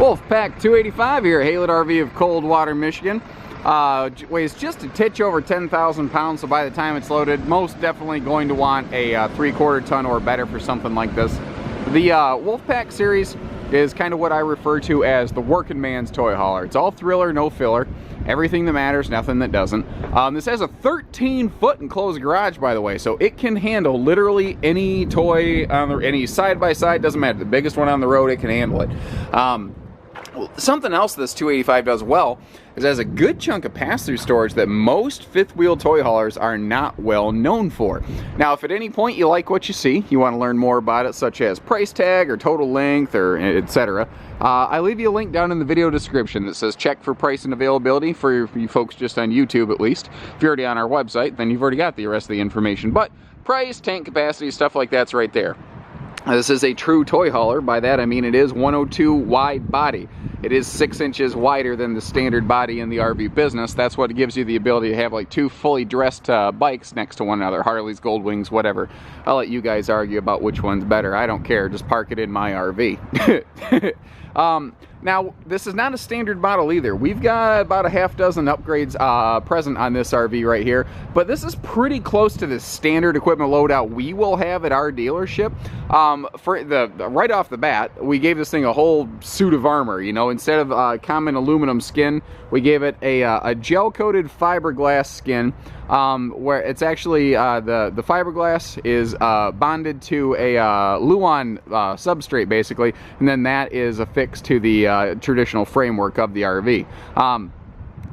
Wolfpack 285 here at HaylettRV of Coldwater, Michigan. Weighs just a titch over 10,000 pounds, so by the time it's loaded, most definitely going to want a 3/4 ton or better for something like this. The Wolfpack series is kind of what I refer to as the working man's toy hauler. It's all thriller, no filler. Everything that matters, nothing that doesn't. This has a 13-foot enclosed garage, by the way, so it can handle literally any toy, any side-by-side, doesn't matter. The biggest one on the road, it can handle it. Something else this 285 does well is it has a good chunk of pass-through storage that most fifth-wheel toy haulers are not well known for. Now, if at any point you like what you see, you want to learn more about it, such as price tag or total length or etc., I leave you a link down in the video description that says check for price and availability for you folks just on YouTube at least. If you're already on our website, then you've already got the rest of the information. But price, tank capacity, stuff like that's right there. This is a true toy hauler. By that I mean it is 102 wide body. It is 6 inches wider than the standard body in the RV business. That's what gives you the ability to have like two fully dressed bikes next to one another. Harleys, Goldwings, whatever. I'll let you guys argue about which one's better. I don't care. Just park it in my RV. Now, this is not a standard model either. We've got about a half dozen upgrades present on this RV right here, but this is pretty close to the standard equipment loadout we will have at our dealership. Right off the bat, we gave this thing a whole suit of armor. You know, instead of common aluminum skin, we gave it a gel-coated fiberglass skin, where it's actually the fiberglass is bonded to a Luan substrate basically, and then that is affixed to the traditional framework of the RV.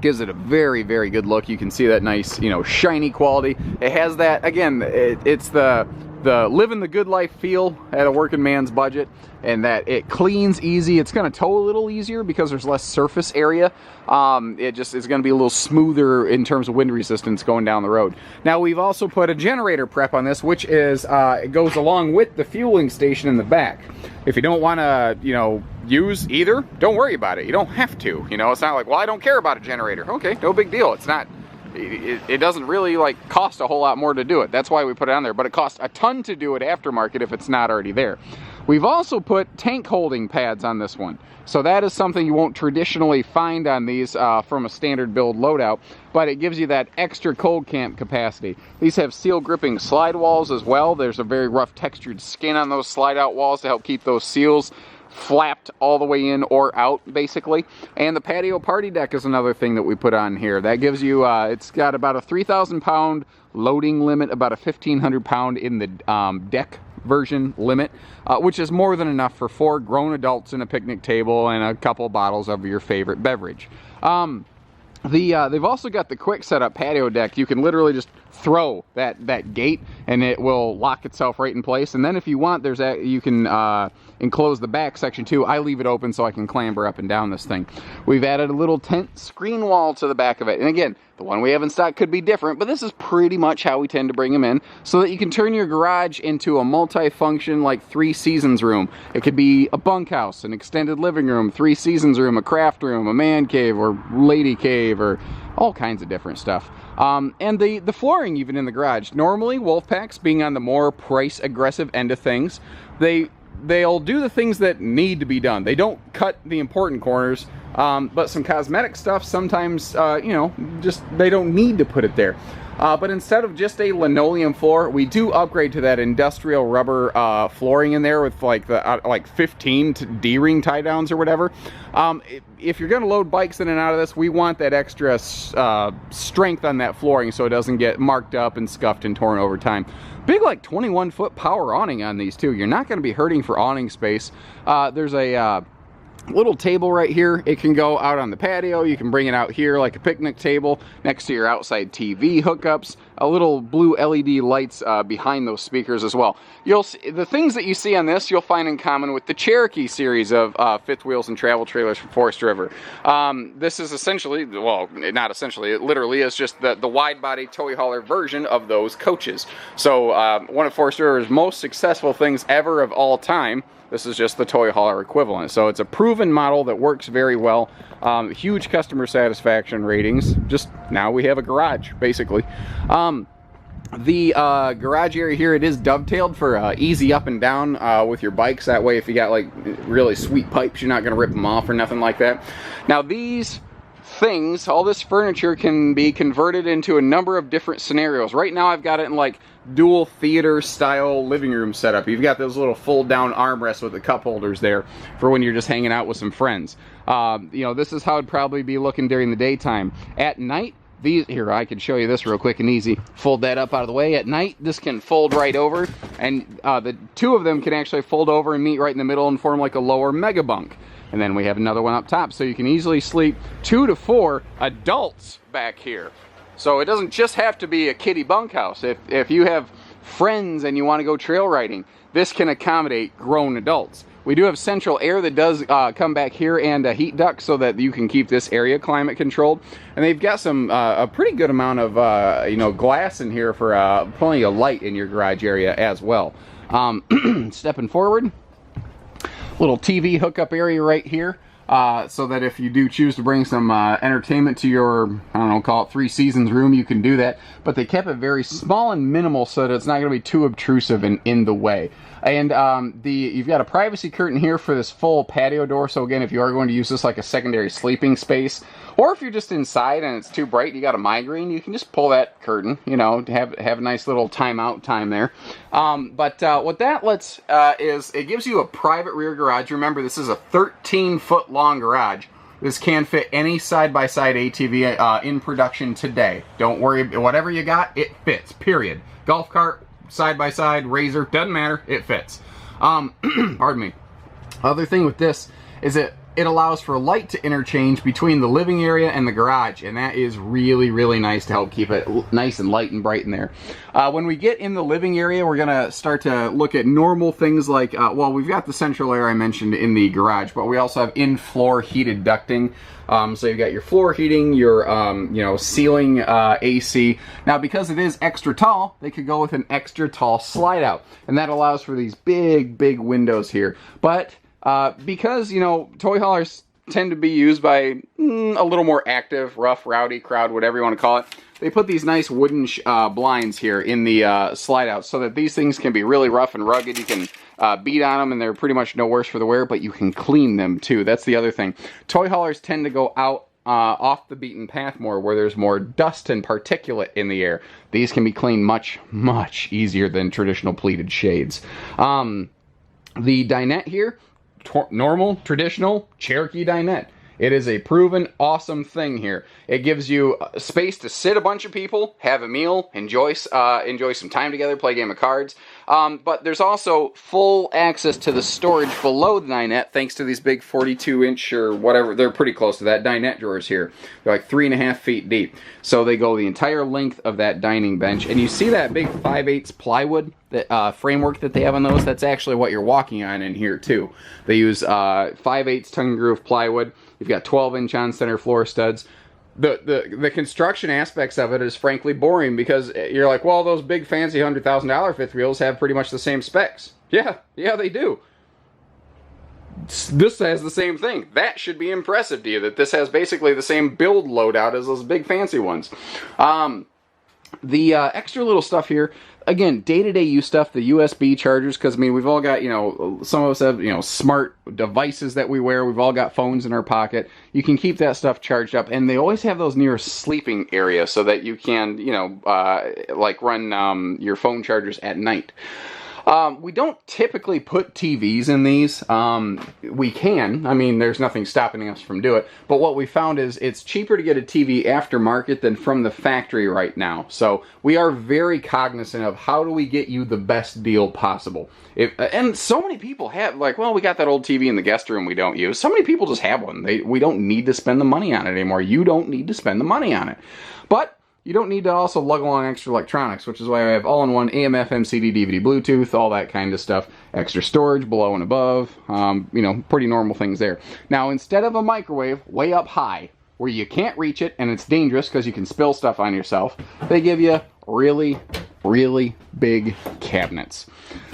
Gives it a very, very good look. You can see that nice, you know, shiny quality. It has that, again, it's the living the good life feel at a working man's budget, and that it cleans easy. It's going to tow a little easier because there's less surface area. It just is going to be a little smoother in terms of wind resistance going down the road. Now, we've also put a generator prep on this, which is it goes along with the fueling station in the back. If you don't want to, you know, use either, don't worry about it. You don't have to. You know, it's not like, well, I don't care about a generator. Okay, no big deal. It's not. It doesn't really like cost a whole lot more to do it. That's why we put it on there, but it costs a ton to do it aftermarket if it's not already there. We've also put tank holding pads on this one, so that is something you won't traditionally find on these from a standard build loadout, but it gives you that extra cold camp capacity. These have seal gripping slide walls as well. There's a very rough textured skin on those slide out walls to help keep those seals flapped all the way in or out basically. And the patio party deck is another thing that we put on here. That gives you it's got about a 3,000 pound loading limit, about a 1,500 pound in the deck version limit, which is more than enough for 4 grown adults and a picnic table and a couple bottles of your favorite beverage. They've also got the quick setup patio deck. You can literally just throw that gate and it will lock itself right in place. And then if you want, you can enclose the back section too. I leave it open so I can clamber up and down this thing. We've added a little tent screen wall to the back of it. And again, the one we have in stock could be different, but this is pretty much how we tend to bring them in, so that you can turn your garage into a multi-function like 3 seasons room. It could be a bunkhouse, an extended living room, 3 seasons room, a craft room, a man cave or lady cave, or all kinds of different stuff. And the flooring even in the garage. Normally, Wolfpacks, being on the more price-aggressive end of things, they'll do the things that need to be done. They don't cut the important corners, but some cosmetic stuff sometimes, you know, just they don't need to put it there. But instead of just a linoleum floor, we do upgrade to that industrial rubber flooring in there with like the like 15 D-ring tie downs or whatever. If you're going to load bikes in and out of this, we want that extra strength on that flooring so it doesn't get marked up and scuffed and torn over time. Big like 21-foot power awning on these too. You're not going to be hurting for awning space. There's a little table right here. It can go out on the patio. You can bring it out here like a picnic table next to your outside TV hookups. A little blue LED lights behind those speakers as well. You'll see, the things that you see on this you'll find in common with the Cherokee series of fifth wheels and travel trailers from Forest River. This is essentially, well, not essentially, it literally is just the wide body toy hauler version of those coaches. So one of Forest River's most successful things ever of all time. This is just the toy hauler equivalent. So it's a proven model that works very well. Huge customer satisfaction ratings. Just now we have a garage, basically. The garage area here, it is dovetailed for easy up and down with your bikes. That way, if you got like really sweet pipes, you're not going to rip them off or nothing like that. Now these things, all this furniture can be converted into a number of different scenarios. Right now I've got it in like dual theater style living room setup. You've got those little fold down armrests with the cup holders there for when you're just hanging out with some friends. You know, this is how it'd probably be looking during the daytime. At night, these here, I can show you this real quick and easy. Fold that up out of the way. At night, this can fold right over, and the two of them can actually fold over and meet right in the middle and form like a lower mega bunk. And then we have another one up top, so you can easily sleep 2 to 4 adults back here. So it doesn't just have to be a kiddie bunkhouse. If you have friends and you want to go trail riding, this can accommodate grown adults. We do have central air that does come back here, and a heat duct so that you can keep this area climate controlled. And they've got some a pretty good amount of you know, glass in here for plenty of light in your garage area as well. Stepping forward, little TV hookup area right here. So that if you do choose to bring some entertainment to your, I don't know, call it 3 Seasons room, you can do that. But they kept it very small and minimal so that it's not going to be too obtrusive and in the way. And you've got a privacy curtain here for this full patio door. So again, if you are going to use this like a secondary sleeping space, or if you're just inside and it's too bright and you got a migraine, you can just pull that curtain, you know, to have a nice little timeout time there. But what that lets is it gives you a private rear garage. Remember, this is a 13-foot long garage. This can fit any side-by-side ATV in production today. Don't worry, whatever you got, it fits, period. Golf cart, side-by-side, razor, doesn't matter, it fits. Pardon me. Other thing with this is it allows for light to interchange between the living area and the garage, and that is really, really nice to help keep it nice and light and bright in there. When we get in the living area, we're gonna start to look at normal things like, well, we've got the central air I mentioned in the garage, but we also have in-floor heated ducting. So you've got your floor heating, your you know, ceiling AC. Now, because it is extra tall, they could go with an extra tall slide out, and that allows for these big, big windows here. But because, you know, toy haulers tend to be used by a little more active, rough, rowdy crowd, whatever you want to call it, they put these nice wooden blinds here in the slide out so that these things can be really rough and rugged. You can beat on them and they're pretty much no worse for the wear, but you can clean them too. That's the other thing. Toy haulers tend to go out off the beaten path more, where there's more dust and particulate in the air. These can be cleaned much, much easier than traditional pleated shades. The dinette here, normal, traditional Cherokee dinette. It is a proven awesome thing here. It gives you space to sit a bunch of people, have a meal, enjoy some time together, play a game of cards. But there's also full access to the storage below the dinette thanks to these big 42-inch or whatever. They're pretty close to that dinette drawers here. They're like 3.5 feet deep. So they go the entire length of that dining bench. And you see that big 5/8 plywood that framework that they have on those? That's actually what you're walking on in here too. They use 5/8 tongue groove plywood. You've got 12-inch on center floor studs. The construction aspects of it is frankly boring because you're like, well, those big fancy $100,000 fifth wheels have pretty much the same specs. Yeah, they do. This has the same thing. That should be impressive to you, that this has basically the same build loadout as those big fancy ones. The extra little stuff here, again, day-to-day use stuff, the USB chargers, because, I mean, we've all got, you know, some of us have, you know, smart devices that we wear. We've all got phones in our pocket. You can keep that stuff charged up, and they always have those near sleeping area so that you can, you know, like run your phone chargers at night. We don't typically put TVs in these. We can. I mean, there's nothing stopping us from doing it. But what we found is it's cheaper to get a TV aftermarket than from the factory right now. So we are very cognizant of how do we get you the best deal possible. And so many people have, like, well, we got that old TV in the guest room we don't use. So many people just have one. We don't need to spend the money on it anymore. You don't need to spend the money on it. But you don't need to also lug along extra electronics, which is why I have all-in-one AM, FM, CD, DVD, Bluetooth, all that kind of stuff. Extra storage below and above, you know, pretty normal things there. Now, instead of a microwave way up high, where you can't reach it and it's dangerous because you can spill stuff on yourself, they give you really, really big cabinets.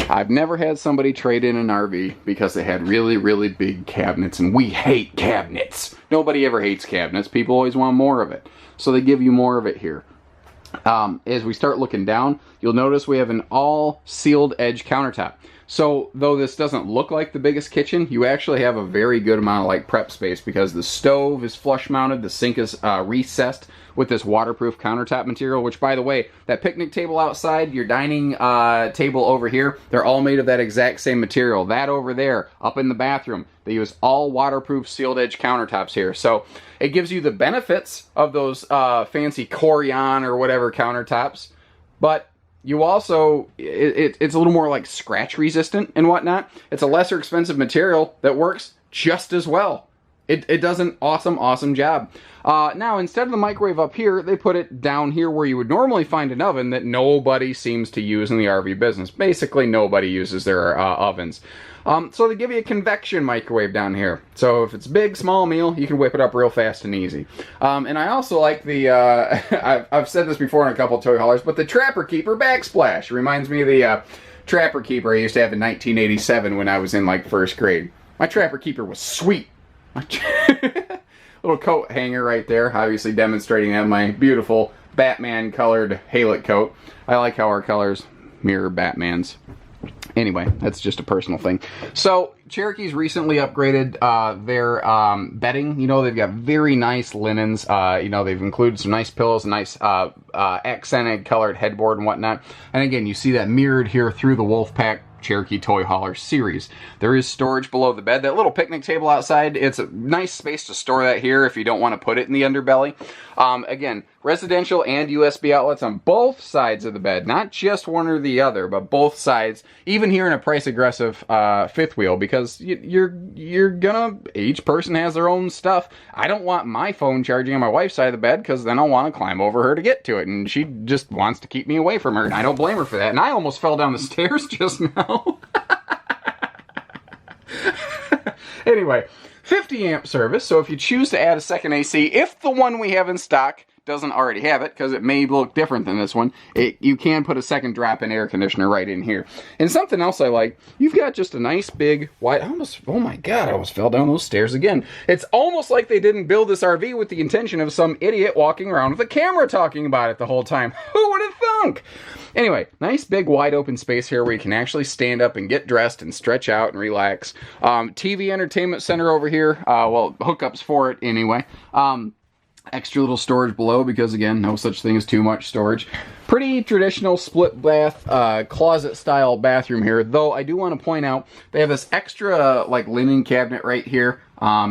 I've never had somebody trade in an RV because they had really, really big cabinets, and we hate cabinets. Nobody ever hates cabinets. People always want more of it. So they give you more of it here. as we start looking down, you'll notice we have an all sealed edge countertop. So though this doesn't look like the biggest kitchen, you actually have a very good amount of like prep space because the stove is flush mounted, the sink is recessed with this waterproof countertop material, which by the way, that picnic table outside, your dining table over here, they're all made of that exact same material. That over there, up in the bathroom, they use all waterproof sealed edge countertops here. So it gives you the benefits of those fancy Corian or whatever countertops, but you also, it's a little more like scratch resistant and whatnot. It's a lesser expensive material that works just as well. It does an awesome job. Now, instead of the microwave up here, they put it down here where you would normally find an oven that nobody seems to use in the RV business. Basically, nobody uses their ovens. So they give you a convection microwave down here. So if it's big, small meal, you can whip it up real fast and easy. And I also like the, I've said this before in a couple of toy haulers, but the Trapper Keeper backsplash reminds me of the Trapper Keeper I used to have in 1987 when I was in like first grade. My Trapper Keeper was sweet. Little coat hanger right there, obviously demonstrating that my beautiful Batman colored Haylett coat. I like how our colors mirror Batman's. Anyway, that's just a personal thing. So Cherokee's recently upgraded their bedding. You know, they've got very nice linens. You know, they've included some nice pillows, a nice accented colored headboard and whatnot. And again, you see that mirrored here through the Wolfpack Cherokee Toy Hauler series. There is storage below the bed. That little picnic table outside, it's a nice space to store that here if you don't want to put it in the underbelly. Again, residential and USB outlets on both sides of the bed, not just one or the other, but both sides, even here in a price aggressive fifth wheel, because you're gonna, each person has their own stuff. I don't want my phone charging on my wife's side of the bed because then I'll want to climb over her to get to it, and she just wants to keep me away from her, and I don't blame her for that. And I almost fell down the stairs just now. Anyway, 50 amp service, so if you choose to add a second AC, if the one we have in stock doesn't already have it, because it may look different than this one, you can put a second drop-in air conditioner right in here. And something else I like, you've got just a nice big wide, oh my god, I almost fell down those stairs again. It's almost like they didn't build this RV with the intention of some idiot walking around with a camera talking about it the whole time. Who would have thunk? Anyway, nice big wide open space here where you can actually stand up and get dressed and stretch out and relax. TV entertainment center over here, well, hookups for it anyway. Extra little storage below because, again, no such thing as too much storage. Pretty traditional split bath, closet style bathroom here, though I do want to point out they have this extra like linen cabinet right here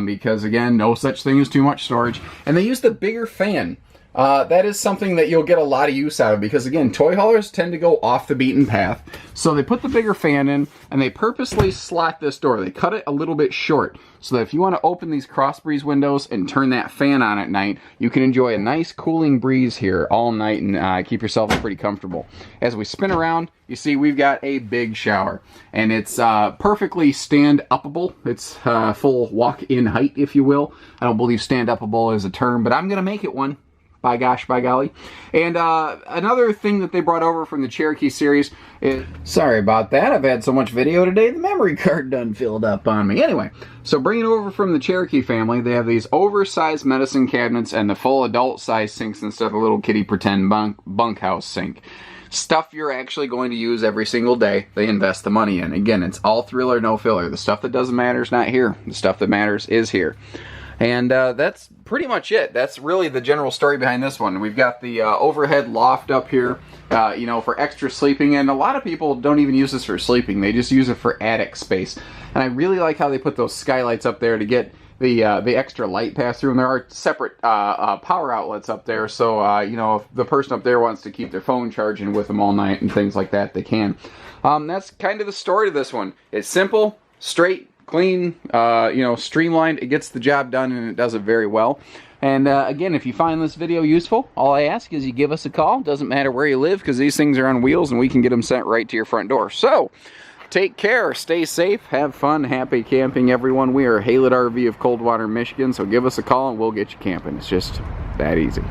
because, again, no such thing as too much storage. And they use the bigger fan. That is something that you'll get a lot of use out of because, again, toy haulers tend to go off the beaten path. So they put the bigger fan in and they purposely slot this door. They cut it a little bit short so that if you want to open these cross breeze windows and turn that fan on at night, you can enjoy a nice cooling breeze here all night and keep yourself pretty comfortable. As we spin around, you see we've got a big shower and it's perfectly stand-upable. It's full walk-in height, if you will. I don't believe stand-upable is a term, but I'm going to make it one. By gosh, by golly. And another thing that they brought over from the Cherokee series is... Sorry about that. I've had so much video today, the memory card done filled up on me. Anyway, so bringing over from the Cherokee family, they have these oversized medicine cabinets and the full adult-size sinks instead of a little kitty pretend bunkhouse sink. Stuff you're actually going to use every single day. They invest the money in. Again, it's all thrill or no filler. The stuff that doesn't matter is not here. The stuff that matters is here. And that's pretty much it. That's really the general story behind this one. We've got the overhead loft up here, you know, for extra sleeping. And a lot of people don't even use this for sleeping. They just use it for attic space. And I really like how they put those skylights up there to get the extra light pass through. And there are separate power outlets up there. So, you know, if the person up there wants to keep their phone charging with them all night and things like that, they can. That's kind of the story to this one. It's simple, straight, clean, you know, streamlined. It gets the job done and it does it very well. And again, if you find this video useful, all I ask is you give us a call. Doesn't matter where you live because these things are on wheels and we can get them sent right to your front door. So, take care, stay safe, have fun, happy camping, everyone. We are HaylettRV of Coldwater, Michigan, so give us a call and we'll get you camping. It's just that easy.